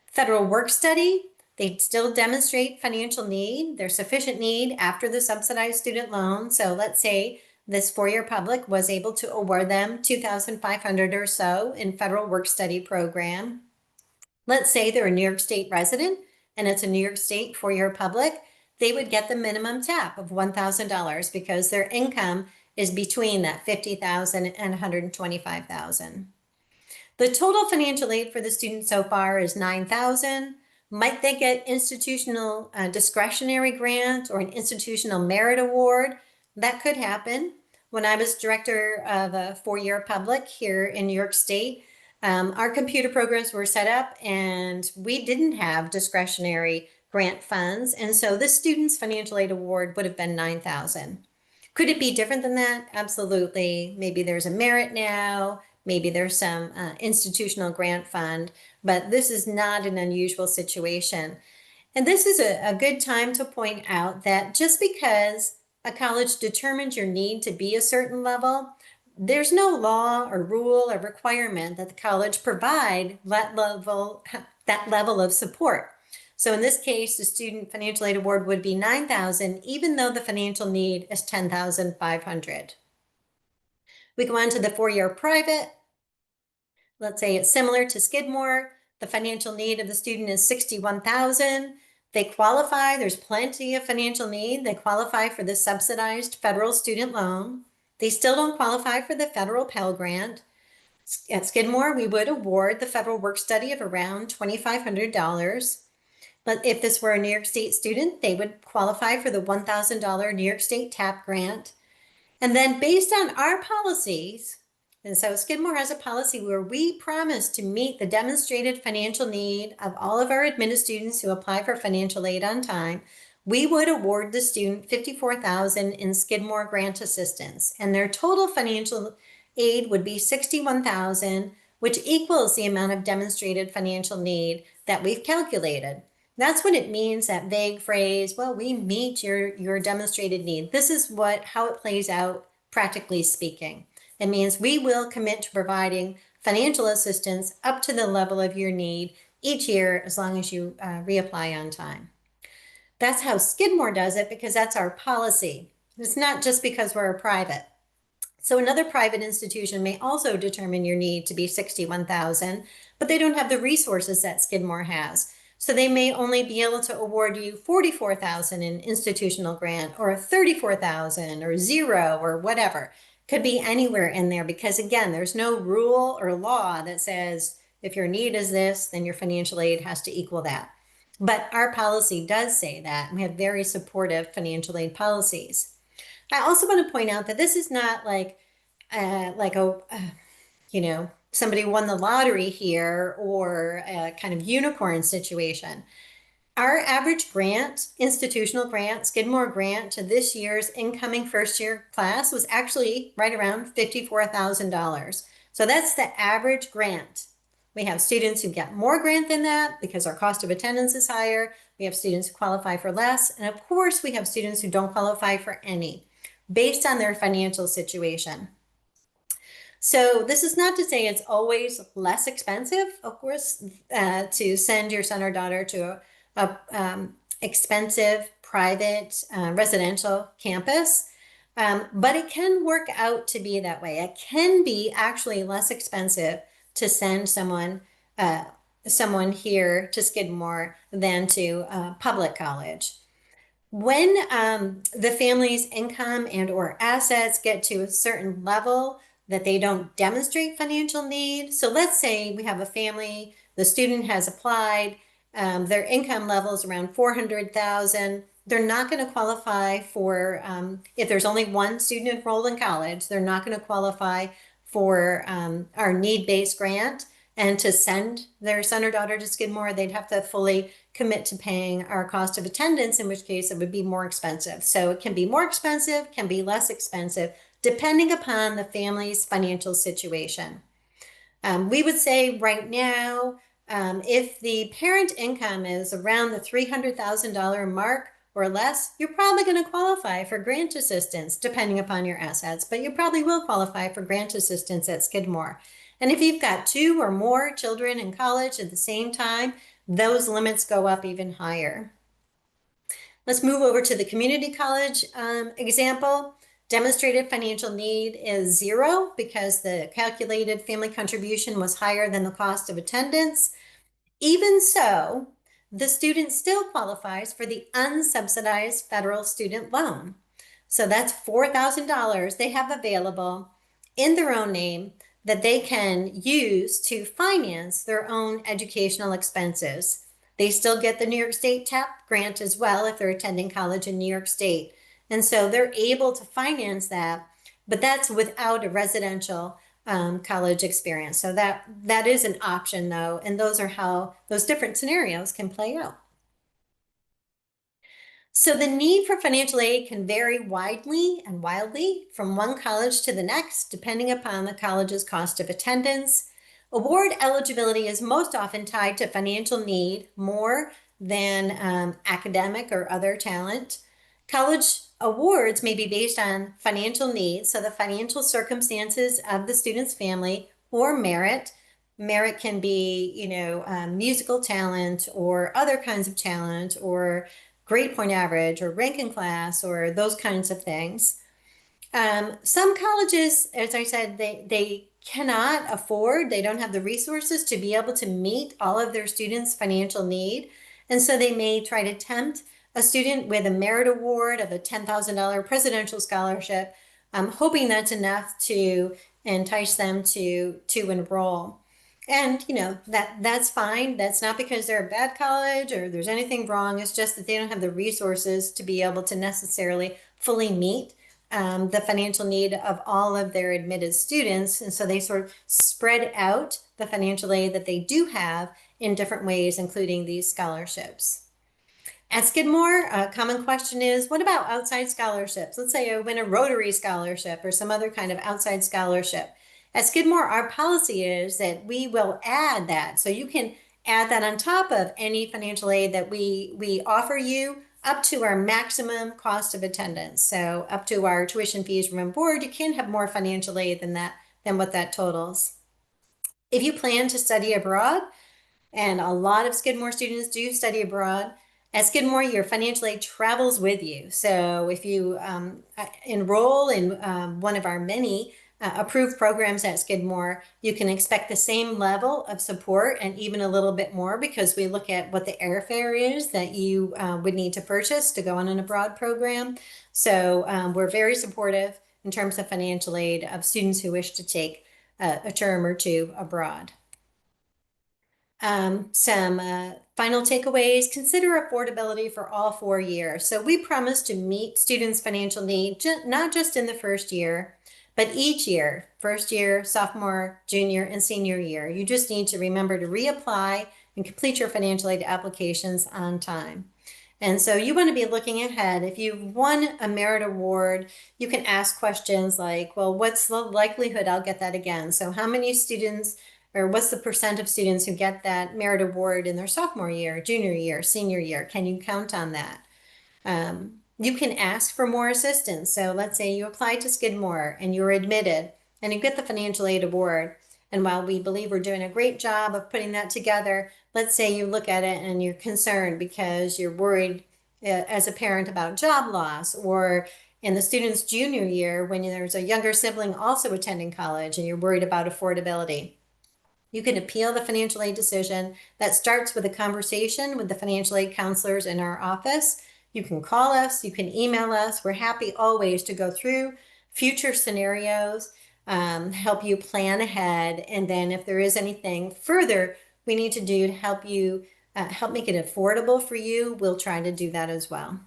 Federal work study, they still demonstrate financial need. There's sufficient need after the subsidized student loan. So let's say this 4-year public was able to award them $2,500 or so in federal work study program. Let's say they're a New York State resident and it's a New York State 4-year public, they would get the minimum tap of $1,000 because their income is between that $50,000 and $125,000. The total financial aid for the student so far is $9,000. Might they get institutional discretionary grant or an institutional merit award? That could happen. When I was director of a 4-year public here in New York State, our computer programs were set up and we didn't have discretionary grant funds. And so this student's financial aid award would have been $9,000. Could it be different than that? Absolutely. Maybe there's a merit now. Maybe there's some institutional grant fund, but this is not an unusual situation. And this is a good time to point out that just because a college determines your need to be a certain level, there's no law or rule or requirement that the college provide that level of support. So in this case, the student financial aid award would be $9,000, even though the financial need is $10,500. We go on to the 4-year private. Let's say it's similar to Skidmore. The financial need of the student is $61,000. They qualify, there's plenty of financial need. They qualify for the subsidized federal student loan. They still don't qualify for the federal Pell Grant. At Skidmore, we would award the federal work study of around $2,500. But if this were a New York State student, they would qualify for the $1,000 New York State TAP grant. And then based on our policies, And so Skidmore has a policy where we promise to meet the demonstrated financial need of all of our admitted students who apply for financial aid on time. We would award the student $54,000 in Skidmore grant assistance, and their total financial aid would be $61,000, which equals the amount of demonstrated financial need that we've calculated. That's what it means, that vague phrase, well, we meet your demonstrated need. This is how it plays out practically speaking. It means we will commit to providing financial assistance up to the level of your need each year as long as you reapply on time. That's how Skidmore does it because that's our policy. It's not just because we're a private. So another private institution may also determine your need to be $61,000, but they don't have the resources that Skidmore has. So they may only be able to award you $44,000 in institutional grant, or $34,000, or zero, or whatever. Could be anywhere in there because, again, there's no rule or law that says if your need is this, then your financial aid has to equal that. But our policy does say that. We have very supportive financial aid policies. I also want to point out that this is not like somebody won the lottery here or a kind of unicorn situation. Our average grant, institutional grant, Skidmore grant to this year's incoming first year class was actually right around $54,000. So that's the average grant. We have students who get more grant than that because our cost of attendance is higher. We have students who qualify for less. And of course, we have students who don't qualify for any based on their financial situation. So this is not to say it's always less expensive, of course, to send your son or daughter to a expensive private residential campus. But it can work out to be that way. It can be actually less expensive to send someone here to Skidmore than to public college. When the family's income and or assets get to a certain level that they don't demonstrate financial need. So let's say we have a family, the student has applied, their income level is around 400,000. They're not going to qualify for, if there's only one student enrolled in college, they're not going to qualify for our need-based grant. And to send their son or daughter to Skidmore, they'd have to fully commit to paying our cost of attendance, in which case it would be more expensive. So it can be more expensive, can be less expensive, depending upon the family's financial situation. We would say right now, if the parent income is around the $300,000 mark or less, you're probably going to qualify for grant assistance, depending upon your assets, but you probably will qualify for grant assistance at Skidmore. And if you've got 2 or more children in college at the same time, those limits go up even higher. Let's move over to the community college example. Demonstrated financial need is 0 because the calculated family contribution was higher than the cost of attendance. Even so, the student still qualifies for the unsubsidized federal student loan. So that's $4,000 they have available in their own name that they can use to finance their own educational expenses. They still get the New York State TAP grant as well if they're attending college in New York State. And so they're able to finance that, but that's without a residential college experience. So that is an option though, and those are how those different scenarios can play out. So the need for financial aid can vary widely and wildly from one college to the next, depending upon the college's cost of attendance. Award eligibility is most often tied to financial need more than academic or other talent. College awards may be based on financial needs, so the financial circumstances of the student's family, or merit. Merit can be, musical talent or other kinds of talent, or grade point average, or rank in class, or those kinds of things. Some colleges, as I said, they cannot afford, they don't have the resources to be able to meet all of their students' financial need. And so they may try to tempt a student with a merit award of a $10,000 presidential scholarship, hoping that's enough to entice them to enroll. And that's fine. That's not because they're a bad college or there's anything wrong. It's just that they don't have the resources to be able to necessarily fully meet the financial need of all of their admitted students. And so they sort of spread out the financial aid that they do have in different ways, including these scholarships. At Skidmore, a common question is, what about outside scholarships? Let's say I win a Rotary scholarship or some other kind of outside scholarship. At Skidmore, our policy is that we will add that. So you can add that on top of any financial aid that we offer you up to our maximum cost of attendance. So up to our tuition fees room and board, you can have more financial aid than that, than what that totals. If you plan to study abroad, and a lot of Skidmore students do study abroad, at Skidmore, your financial aid travels with you. So if you enroll in one of our many approved programs at Skidmore, you can expect the same level of support and even a little bit more, because we look at what the airfare is that you would need to purchase to go on an abroad program. So we're very supportive in terms of financial aid of students who wish to take a term or two abroad. Some final takeaways: consider affordability for all 4 years. So we promise to meet students' financial need, not just in the first year, but each year, first year, sophomore, junior, and senior year. You just need to remember to reapply and complete your financial aid applications on time. And so you want to be looking ahead. If you've won a merit award, you can ask questions like, well, what's the likelihood I'll get that again? So how many students, or what's the percent of students who get that merit award in their sophomore year, junior year, senior year? Can you count on that? You can ask for more assistance. So let's say you apply to Skidmore and you're admitted and you get the financial aid award. And while we believe we're doing a great job of putting that together, let's say you look at it and you're concerned because you're worried as a parent about job loss, or in the student's junior year when there's a younger sibling also attending college and you're worried about affordability. You can appeal the financial aid decision. That starts with a conversation with the financial aid counselors in our office. You can call us, you can email us. We're happy always to go through future scenarios, help you plan ahead. And then if there is anything further we need to do to help you, help make it affordable for you, we'll try to do that as well.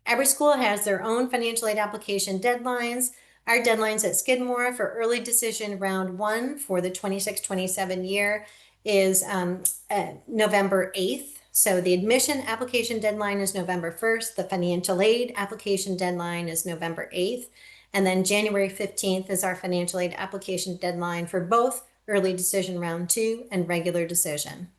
Every school has their own financial aid application deadlines. Our deadlines at Skidmore for early decision round 1 for the 26-27 year is November 8th. So the admission application deadline is November 1st. The financial aid application deadline is November 8th. And then January 15th is our financial aid application deadline for both early decision round 2 and regular decision.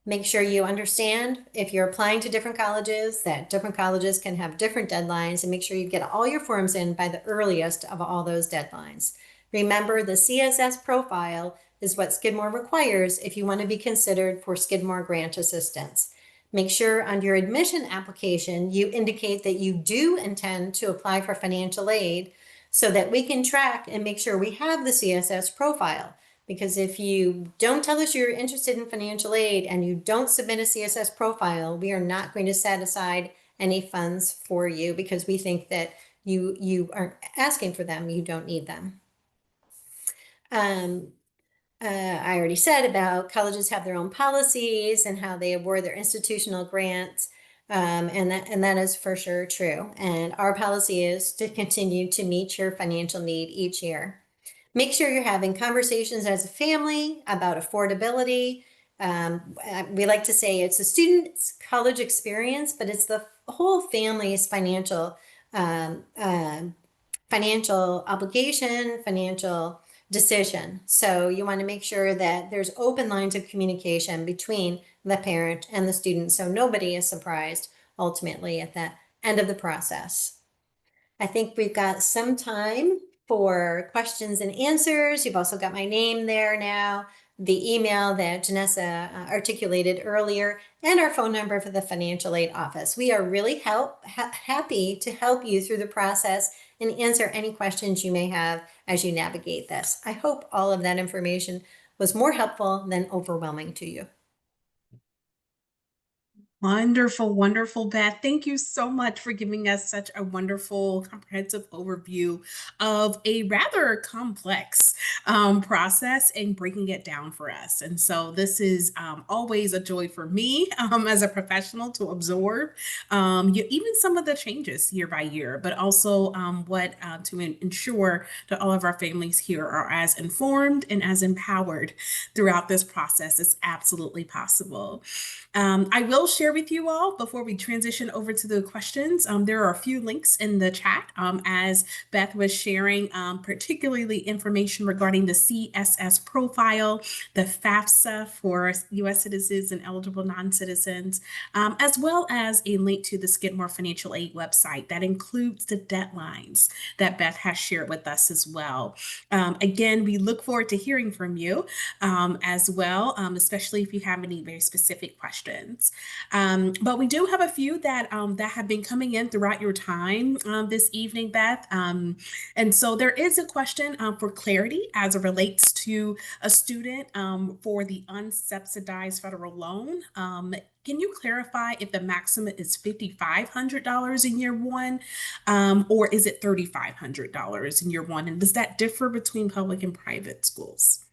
Make sure you understand, if you're applying to different colleges, that different colleges can have different deadlines, and make sure you get all your forms in by the earliest of all those deadlines. Remember, the CSS profile is what Skidmore requires if you want to be considered for Skidmore grant assistance. Make sure on your admission application you indicate that you do intend to apply for financial aid, so that we can track and make sure we have the CSS profile. Because if you don't tell us you're interested in financial aid and you don't submit a CSS profile, we are not going to set aside any funds for you, because we think that you aren't asking for them, you don't need them. I already said about colleges have their own policies and how they award their institutional grants, and that is for sure true. And our policy is to continue to meet your financial need each year. Make sure you're having conversations as a family about affordability. We like to say it's a student's college experience, but it's the whole family's financial obligation, financial decision. So you want to make sure that there's open lines of communication between the parent and the student, so nobody is surprised ultimately at the end of the process. I think we've got some time for questions and answers. You've also got my name there now, the email that Janessa articulated earlier, and our phone number for the financial aid office. We are really happy to help you through the process and answer any questions you may have as you navigate this. I hope all of that information was more helpful than overwhelming to you. Wonderful, wonderful, Beth. Thank you so much for giving us such a wonderful, comprehensive overview of a rather complex process and breaking it down for us. And so, this is always a joy for me as a professional to absorb even some of the changes year by year, but also what to ensure that all of our families here are as informed and as empowered throughout this process as absolutely possible. I will share with you all before we transition over to the questions. There are a few links in the chat as Beth was sharing, particularly information regarding the CSS profile, the FAFSA for U.S. citizens and eligible non-citizens, as well as a link to the Skidmore Financial Aid website that includes the deadlines that Beth has shared with us as well. Again, we look forward to hearing from you as well, especially if you have any very specific questions. But we do have a few that have been coming in throughout your time this evening, Beth. And so there is a question for clarity as it relates to a student for the unsubsidized federal loan. Can you clarify if the maximum is $5,500 in year one, or is it $3,500 in year one? And does that differ between public and private schools?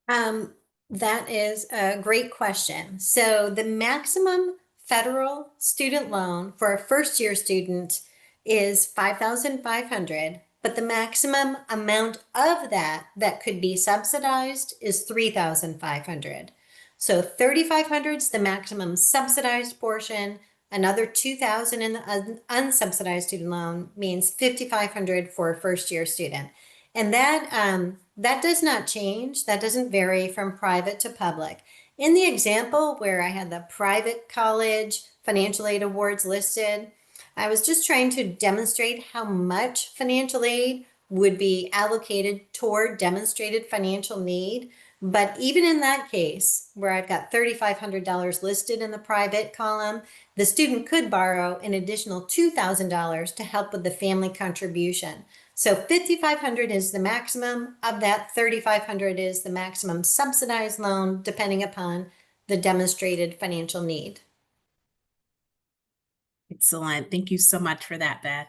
Um, that is a great question. So the maximum federal student loan for a first year student is 5,500, but the maximum amount of that could be subsidized is 3,500. So 3,500 is the maximum subsidized portion. Another 2,000 in the unsubsidized student loan means 5,500 for a first year student. And that does not change. That doesn't vary from private to public. In the example where I had the private college financial aid awards listed, I was just trying to demonstrate how much financial aid would be allocated toward demonstrated financial need. But even in that case, where I've got $3,500 listed in the private column, the student could borrow an additional $2,000 to help with the family contribution. So 5,500 is the maximum. Of that, 3,500 is the maximum subsidized loan, depending upon the demonstrated financial need. Excellent. Thank you so much for that, Beth.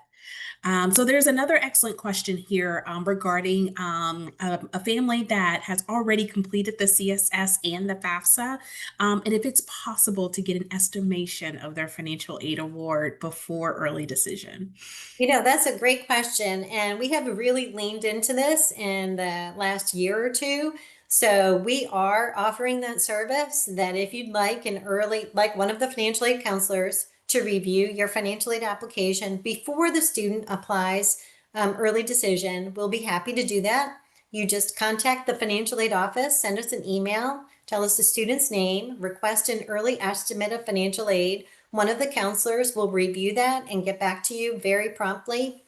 So there's another excellent question here regarding a family that has already completed the CSS and the FAFSA, and if it's possible to get an estimation of their financial aid award before early decision. That's a great question. And we have really leaned into this in the last year or two. So we are offering that service that if you'd like like one of the financial aid counselors to review your financial aid application before the student applies early decision, we'll be happy to do that. You just contact the financial aid office, send us an email, tell us the student's name, request an early estimate of financial aid. One of the counselors will review that and get back to you very promptly.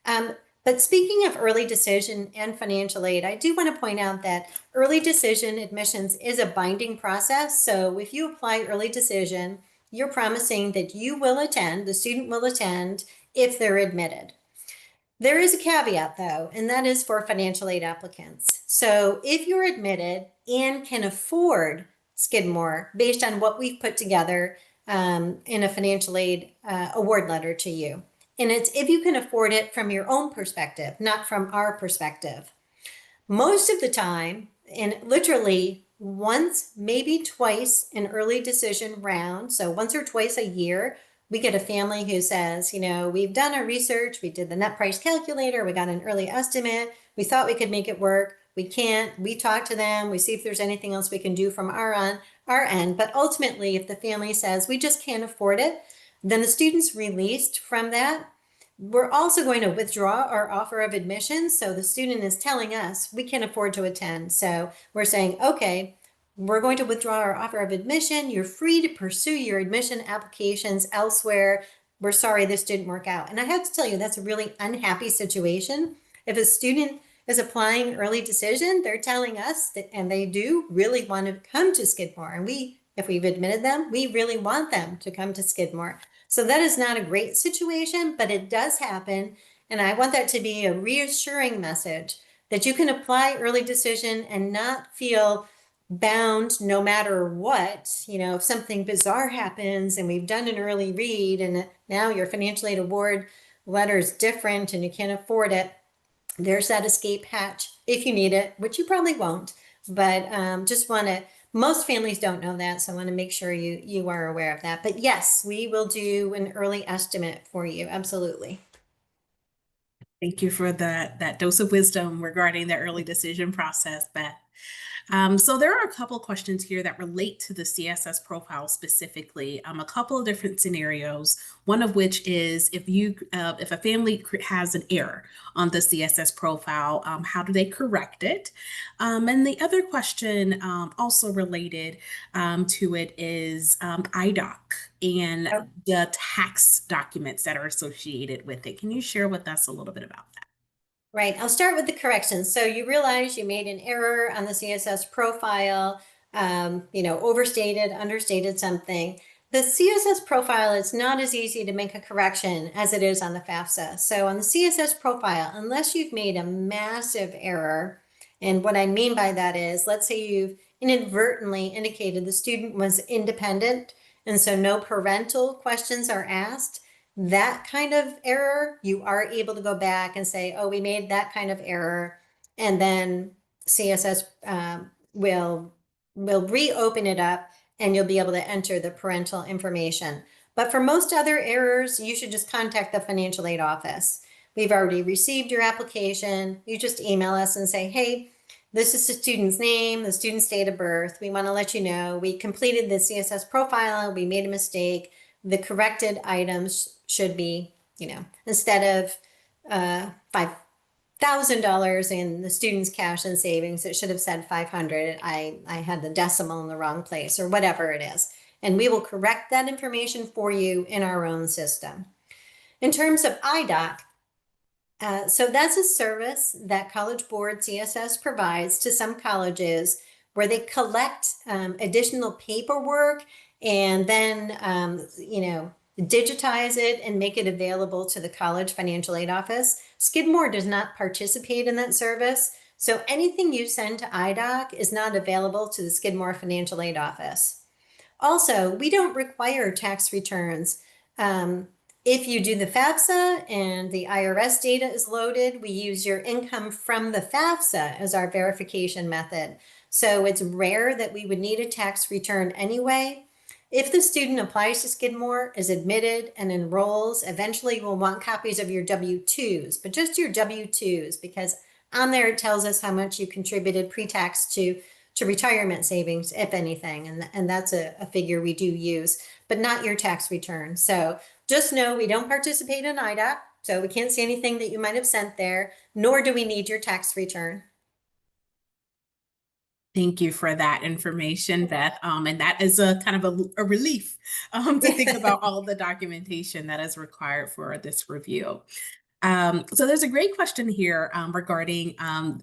But speaking of early decision and financial aid, I do want to point out that early decision admissions is a binding process. So if you apply early decision, you're promising that you will attend, the student will attend if they're admitted. There is a caveat though, and that is for financial aid applicants. So if you're admitted and can afford Skidmore based on what we've put together in a financial aid award letter to you, and it's if you can afford it from your own perspective, not from our perspective. Most of the time, and literally once, maybe twice an early decision round, so once or twice a year, we get a family who says, we've done our research, we did the net price calculator, we got an early estimate, we thought we could make it work, we can't, we talk to them, we see if there's anything else we can do from our end, but ultimately, if the family says we just can't afford it, then the student's released from that. We're also going to withdraw our offer of admission. So the student is telling us we can't afford to attend. So we're saying, okay, we're going to withdraw our offer of admission. You're free to pursue your admission applications elsewhere. We're sorry this didn't work out. And I have to tell you, that's a really unhappy situation. If a student is applying early decision, they're telling us that, and they do really want to come to Skidmore. And if we've admitted them, we really want them to come to Skidmore. So that is not a great situation, but it does happen. And I want that to be a reassuring message that you can apply early decision and not feel bound no matter what. If something bizarre happens and we've done an early read and now your financial aid award letter is different and you can't afford it, there's that escape hatch if you need it, which you probably won't. But just want to, most families don't know that, so I want to make sure you are aware of that. But yes, we will do an early estimate for you. Absolutely. Thank you for that dose of wisdom regarding the early decision process, Beth. So there are a couple questions here that relate to the CSS profile specifically. A couple of different scenarios. One of which is if a family has an error on the CSS profile, how do they correct it? And the other question, also related to it, is IDOC and the tax documents that are associated with it. Can you share with us a little bit about that? Right. I'll start with the corrections. So you realize you made an error on the CSS profile, overstated, understated something. The CSS profile, it's not as easy to make a correction as it is on the FAFSA. So on the CSS profile, unless you've made a massive error, and what I mean by that is, let's say you've inadvertently indicated the student was independent, and so no parental questions are asked, that kind of error, you are able to go back and say, oh, we made that kind of error. And then CSS will reopen it up and you'll be able to enter the parental information. But for most other errors, you should just contact the financial aid office. We've already received your application. You just email us and say, hey, this is the student's name, the student's date of birth. We want to let you know we completed the CSS profile. We made a mistake. The corrected items should be, instead of $5,000 in the student's cash and savings, it should have said 500. I had the decimal in the wrong place or whatever it is. And we will correct that information for you in our own system. In terms of IDOC, so that's a service that College Board CSS provides to some colleges where they collect additional paperwork and then, digitize it and make it available to the college financial aid office. Skidmore does not participate in that service. So anything you send to IDOC is not available to the Skidmore financial aid office. Also, we don't require tax returns. If you do the FAFSA and the IRS data is loaded, we use your income from the FAFSA as our verification method. So it's rare that we would need a tax return anyway. If the student applies to Skidmore, is admitted, and enrolls, eventually we'll want copies of your W-2s, but just your W-2s, because on there it tells us how much you contributed pre-tax to retirement savings, if anything, and that's a figure we do use, but not your tax return. So just know we don't participate in IDOC, so we can't see anything that you might have sent there, nor do we need your tax return. Thank you for that information, Beth. And that is a kind of a relief to think about all the documentation that is required for this review. So there's a great question here regarding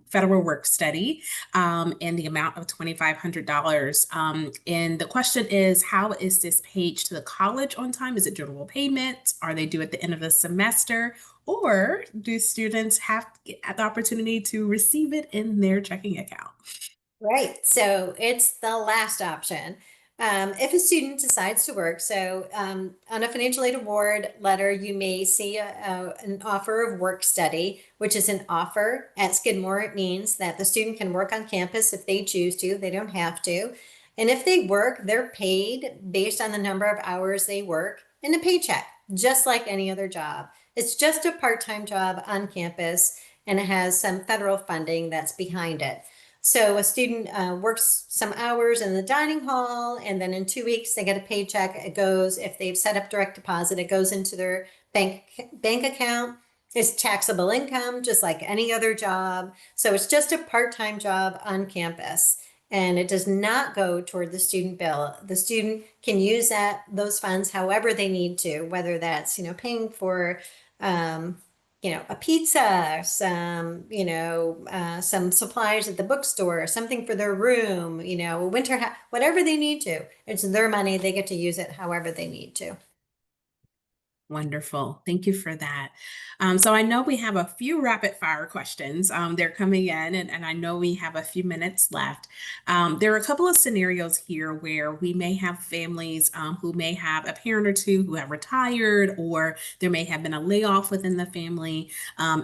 federal work study and the amount of $2,500. And the question is, how is this paid to the college on time? Is it general payment? Are they due at the end of the semester? Or do students have the opportunity to receive it in their checking account? Right. So it's the last option. If a student decides to work, so on a financial aid award letter, you may see an offer of work study, which is an offer at Skidmore. It means that the student can work on campus if they choose to, they don't have to. And if they work, they're paid based on the number of hours they work in a paycheck, just like any other job. It's just a part-time job on campus, and it has some federal funding that's behind it. So a student works some hours in the dining hall, and then in 2 weeks they get a paycheck. It goes, if they've set up direct deposit, it goes into their bank account. It's taxable income, just like any other job. So it's just a part-time job on campus, and it does not go toward the student bill. The student can use those funds however they need to, whether that's paying for a pizza, some supplies at the bookstore, something for their room, a winter hat, whatever they need to. It's their money. They get to use it however they need to. Wonderful. Thank you for that. So I know we have a few rapid fire questions. They're coming in, and I know we have a few minutes left. There are a couple of scenarios here where we may have families who may have a parent or two who have retired, or there may have been a layoff within the family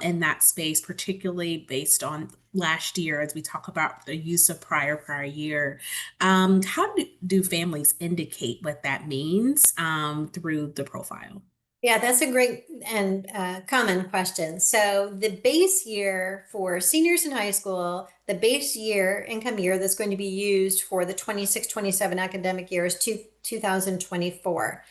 in that space, particularly based on last year as we talk about the use of prior year. How do families indicate what that means through the profile? Yeah, that's a great and common question. So the base year for seniors in high school, the base year, income year that's going to be used for the 26-27 academic year is 2024.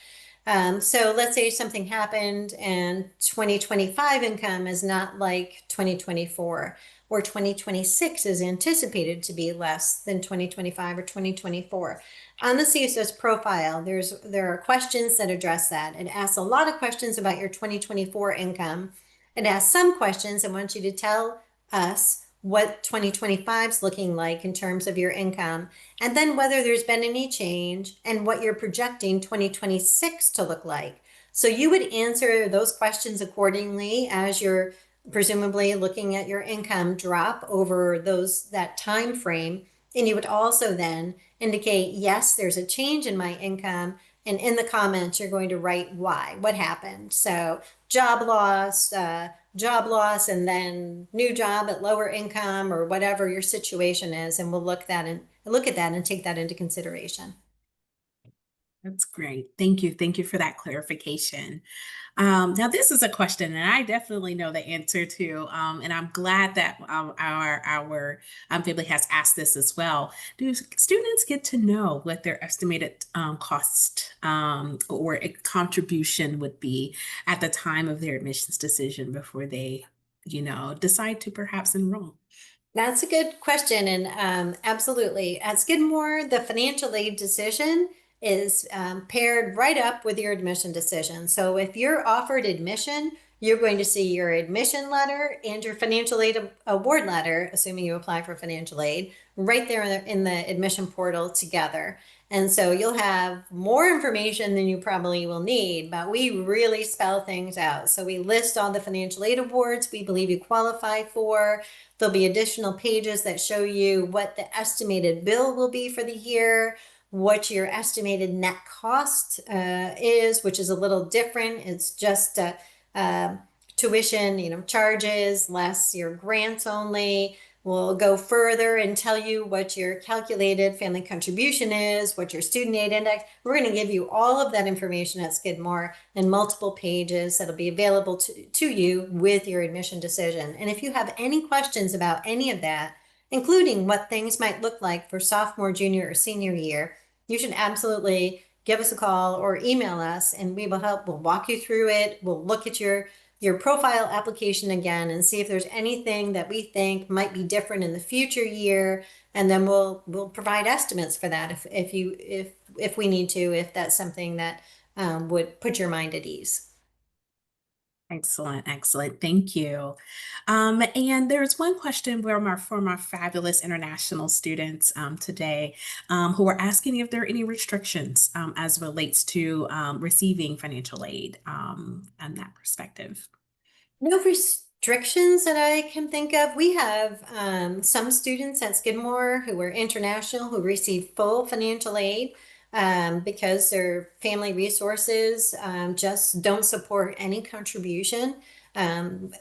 So let's say something happened and 2025 income is not like 2024, or 2026 is anticipated to be less than 2025 or 2024. On the CSS profile, there are questions that address that. It asks a lot of questions about your 2024 income. It asks some questions and wants you to tell us what 2025 is looking like in terms of your income, and then whether there's been any change and what you're projecting 2026 to look like. So you would answer those questions accordingly as you're presumably looking at your income drop over that time frame. And you would also then indicate, yes, there's a change in my income. And in the comments, you're going to write why, what happened. So job loss, and then new job at lower income, or whatever your situation is. And we'll look at that and take that into consideration. That's great. Thank you. Thank you for that clarification. Now, this is a question, and I definitely know the answer to, and I'm glad that our family has asked this as well. Do students get to know what their estimated cost or a contribution would be at the time of their admissions decision before they, decide to perhaps enroll? That's a good question. And absolutely. At Skidmore, the financial aid decision is paired right up with your admission decision. So if you're offered admission, you're going to see your admission letter and your financial aid award letter, assuming you apply for financial aid, right there in the admission portal together. And so you'll have more information than you probably will need, but we really spell things out. So we list all the financial aid awards we believe you qualify for. There'll be additional pages that show you what the estimated bill will be for the year, what your estimated net cost is, which is a little different. It's just tuition, charges, less your grants only. We'll go further and tell you what your calculated family contribution is, what your student aid index. We're going to give you all of that information at Skidmore in multiple pages that'll be available to you with your admission decision. And if you have any questions about any of that, including what things might look like for sophomore, junior, or senior year, you should absolutely give us a call or email us, and we will help. We'll walk you through it. We'll look at your profile application again and see if there's anything that we think might be different in the future year, and then we'll provide estimates for that if we need to, if that's something that would put your mind at ease. Excellent, excellent. Thank you. And there's one question from our fabulous international students today who are asking if there are any restrictions as relates to receiving financial aid and that perspective. No restrictions that I can think of. We have some students at Skidmore who are international who receive full financial aid because their family resources just don't support any contribution,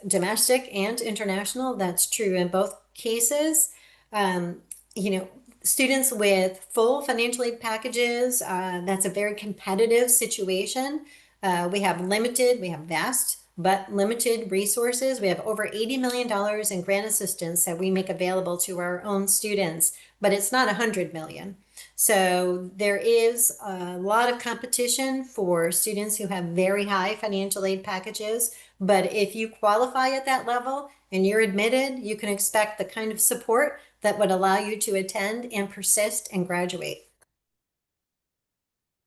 domestic and international. That's true in both cases. Um, you know, Students with full financial aid packages, that's a very competitive situation. We have vast but limited resources. We have over $80 million in grant assistance that we make available to our own students, but it's not $100 million. So there is a lot of competition for students who have very high financial aid packages. But if you qualify at that level and you're admitted, you can expect the kind of support that would allow you to attend and persist and graduate.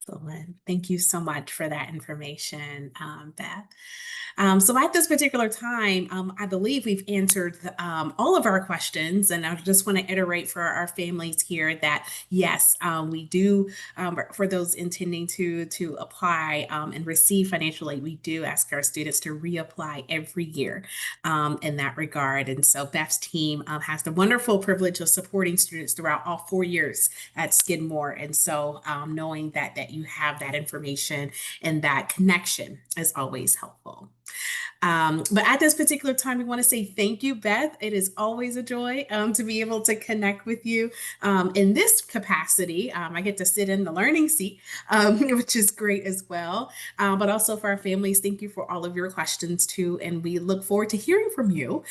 Excellent. Thank you so much for that information, Beth. So at this particular time, I believe we've answered all of our questions, and I just want to iterate for our families here that yes, we do. For those intending to apply and receive financial aid, we do ask our students to reapply every year in that regard. And so Beth's team has the wonderful privilege of supporting students throughout all 4 years at Skidmore, and so knowing that you have that information and that connection is always helpful. But at this particular time, we want to say thank you, Beth. It is always a joy to be able to connect with you in this capacity. I get to sit in the learning seat, which is great as well. But also for our families, thank you for all of your questions too. And we look forward to hearing from you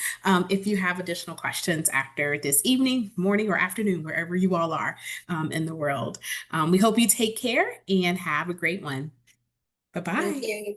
if you have additional questions after this evening, morning, or afternoon, wherever you all are in the world. We hope you take care and have a great one. Thank Bye-bye. you.